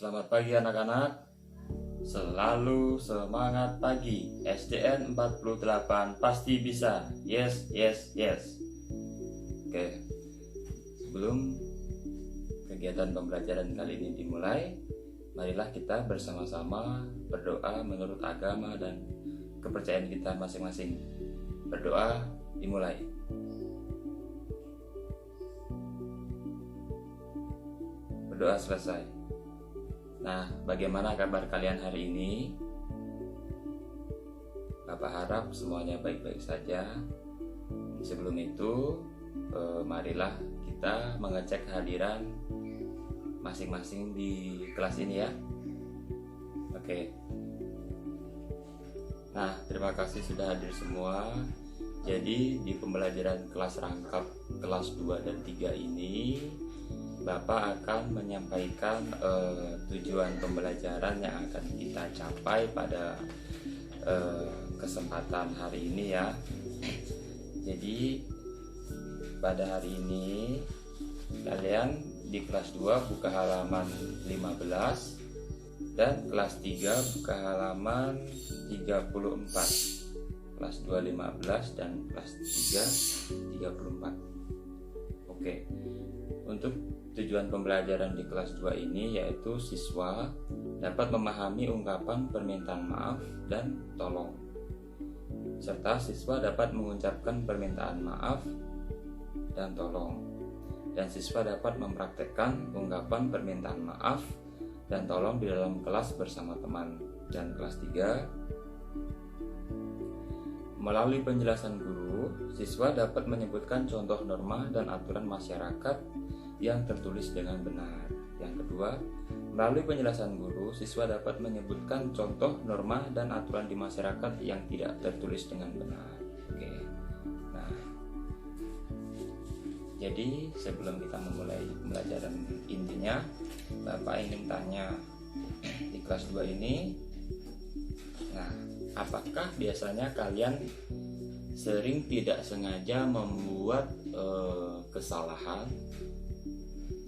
Selamat pagi anak-anak. Selalu semangat pagi. SDN 48 pasti bisa. Yes, yes, yes. Oke. Sebelum kegiatan pembelajaran kali ini dimulai, marilah kita bersama-sama berdoa menurut agama dan kepercayaan kita masing-masing. Berdoa dimulai. Berdoa selesai. Nah, bagaimana kabar kalian hari ini? Bapak harap semuanya baik-baik saja. Sebelum itu, marilah kita mengecek kehadiran masing-masing di kelas ini ya. Oke. Nah, terima kasih sudah hadir semua. Jadi di pembelajaran kelas rangkap kelas 2 dan 3 ini Bapak akan menyampaikan tujuan pembelajaran yang akan kita capai pada kesempatan hari ini ya. Jadi pada hari ini kalian di kelas 2 buka halaman 15 dan kelas 3 buka halaman 34. Kelas 2 15 dan kelas 3 34. Oke. Untuk tujuan pembelajaran di kelas 2 ini yaitu siswa dapat memahami ungkapan permintaan maaf dan tolong, serta siswa dapat mengucapkan permintaan maaf dan tolong, dan siswa dapat mempraktekkan ungkapan permintaan maaf dan tolong di dalam kelas bersama teman. Dan kelas 3, melalui penjelasan guru, siswa dapat menyebutkan contoh norma dan aturan masyarakat yang tertulis dengan benar. Yang kedua, melalui penjelasan guru, siswa dapat menyebutkan contoh norma dan aturan di masyarakat yang tidak tertulis dengan benar. Oke. Nah, jadi sebelum kita memulai pembelajaran intinya, Bapak ingin tanya di kelas 2 ini, nah, apakah biasanya kalian sering tidak sengaja membuat kesalahan?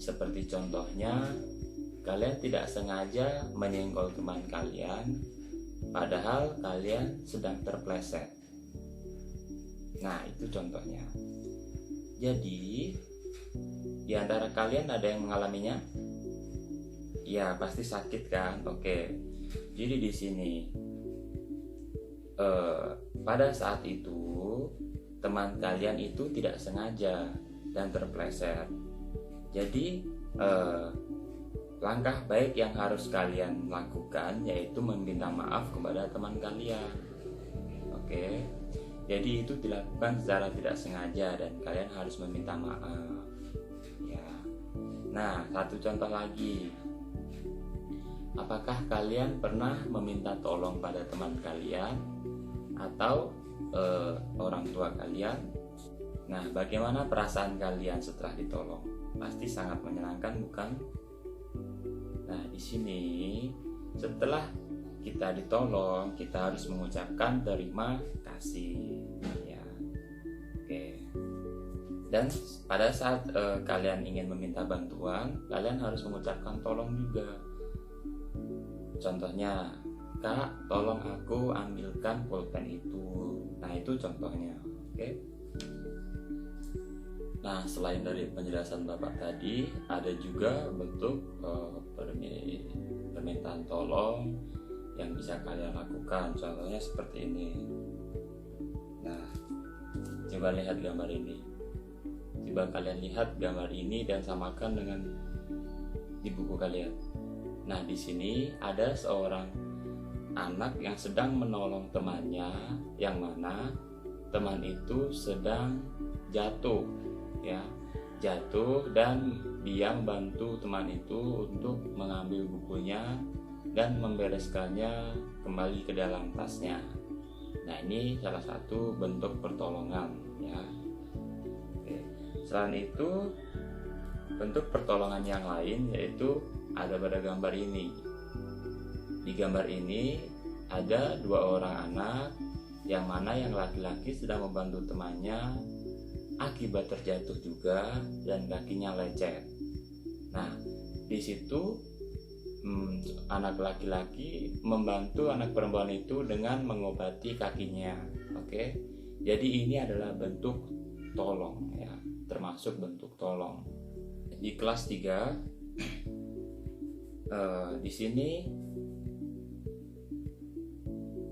Seperti contohnya, kalian tidak sengaja menyenggol teman kalian, padahal kalian sedang terpleset. Nah, itu contohnya. Jadi, di antara kalian ada yang mengalaminya? Ya, pasti sakit kan? Oke. Jadi di sini, pada saat itu teman kalian itu tidak sengaja dan terpleset. Jadi langkah baik yang harus kalian lakukan yaitu meminta maaf kepada teman kalian. Oke. Jadi itu dilakukan secara tidak sengaja dan kalian harus meminta maaf. Ya. Nah, satu contoh lagi. Apakah kalian pernah meminta tolong pada teman kalian atau orang tua kalian? Nah, bagaimana perasaan kalian setelah ditolong? Pasti sangat menyenangkan, bukan? Nah, di sini setelah kita ditolong, kita harus mengucapkan terima kasih, ya. Oke. Dan pada saat kalian ingin meminta bantuan, kalian harus mengucapkan tolong juga. Contohnya, Kak, tolong aku ambilkan pulpen itu. Nah, itu contohnya. Oke. Nah, selain dari penjelasan Bapak tadi, ada juga bentuk permintaan tolong yang bisa kalian lakukan. Contohnya seperti ini. Nah, coba lihat gambar ini. Coba kalian lihat gambar ini dan samakan dengan di buku kalian. Nah, di sini ada seorang anak yang sedang menolong temannya, yang mana teman itu sedang jatuh, ya, jatuh, dan dia membantu teman itu untuk mengambil bukunya dan membereskannya kembali ke dalam tasnya. Nah, ini salah satu bentuk pertolongan, ya. Oke. Selain itu, bentuk pertolongan yang lain yaitu ada pada gambar ini. Di gambar ini ada dua orang anak, yang mana yang laki-laki sedang membantu temannya akibat terjatuh juga dan kakinya lecet. Nah, di situ anak laki-laki membantu anak perempuan itu dengan mengobati kakinya. Oke. Jadi ini adalah bentuk tolong ya, termasuk bentuk tolong. Di kelas 3 di sini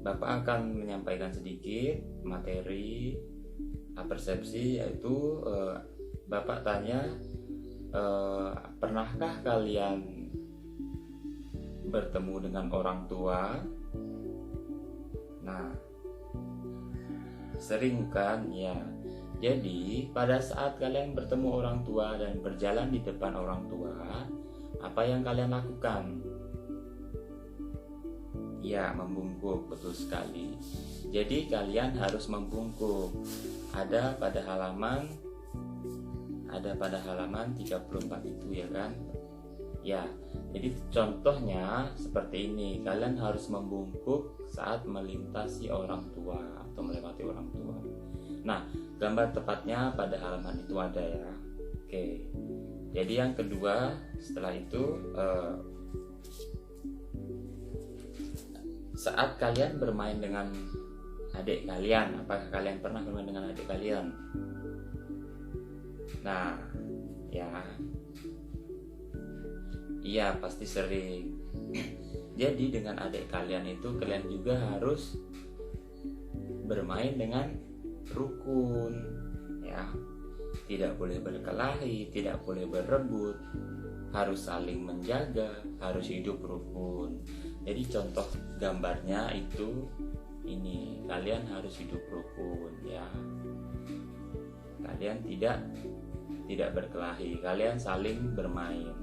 Bapak akan menyampaikan sedikit materi persepsi, yaitu Bapak tanya, pernahkah kalian bertemu dengan orang tua? Nah, sering kan ya. Jadi pada saat kalian bertemu orang tua dan berjalan di depan orang tua, apa yang kalian lakukan? Ya, membungkuk, betul sekali. Jadi kalian harus membungkuk. Ada pada halaman 34 itu ya kan? Ya, jadi contohnya seperti ini. Kalian harus membungkuk saat melintasi orang tua atau melewati orang tua. Nah, gambar tepatnya pada halaman itu ada ya. Oke. Jadi yang kedua, setelah itu saat kalian bermain dengan adik kalian, apakah kalian pernah bermain dengan adik kalian? Nah, ya, iya pasti sering. Jadi dengan adik kalian itu kalian juga harus bermain dengan rukun, ya. Tidak boleh berkelahi, tidak boleh berebut, harus saling menjaga, harus hidup rukun. Jadi contoh gambarnya itu ini, kalian harus hidup rukun ya. Kalian tidak berkelahi, kalian saling bermain.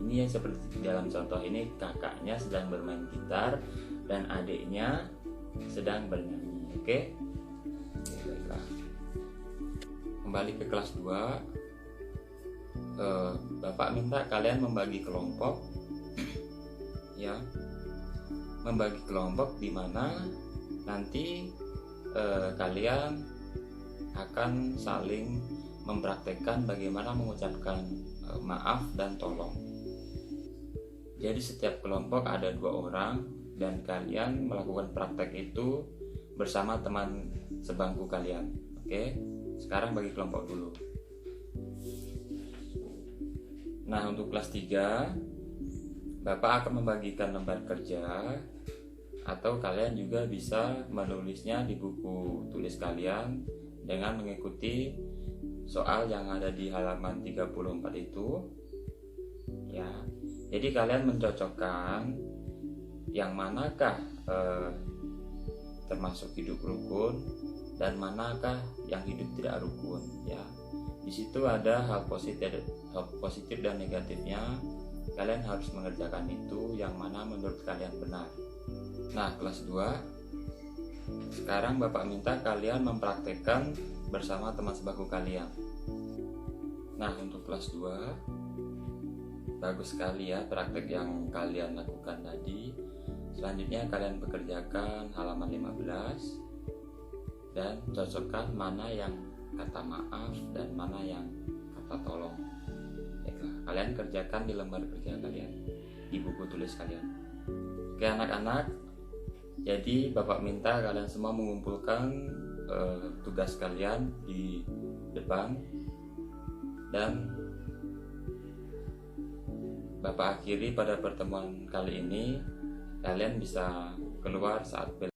Ini yang seperti dalam contoh ini, kakaknya sedang bermain gitar dan adiknya sedang bernyanyi. Oke, baiklah. Kembali ke kelas 2. Bapak minta kalian membagi kelompok ya. Membagi kelompok di mana nanti kalian akan saling mempraktekkan bagaimana mengucapkan maaf dan tolong. Jadi setiap kelompok ada 2 orang dan kalian melakukan praktek itu bersama teman sebangku kalian. Oke, sekarang bagi kelompok dulu. Nah, untuk kelas 3 Bapak akan membagikan lembar kerja, atau kalian juga bisa menulisnya di buku tulis kalian dengan mengikuti soal yang ada di halaman 34 itu ya. Jadi kalian mencocokkan yang manakah termasuk hidup rukun dan manakah yang hidup tidak rukun ya. Di situ ada hal positif dan negatifnya. Kalian harus mengerjakan itu yang mana menurut kalian benar. Nah, kelas 2 sekarang Bapak minta kalian mempraktekkan bersama teman sebangku kalian. Nah, untuk kelas 2 bagus sekali ya praktek yang kalian lakukan tadi. Selanjutnya kalian pekerjakan halaman 15 dan cocokkan mana yang kata maaf dan mana yang kata tolong. Baiklah, kalian kerjakan di lembar kerja kalian, di buku tulis kalian. Oke anak-anak, jadi Bapak minta kalian semua mengumpulkan tugas kalian di depan dan Bapak akhiri pada pertemuan kali ini. Kalian bisa keluar saat bel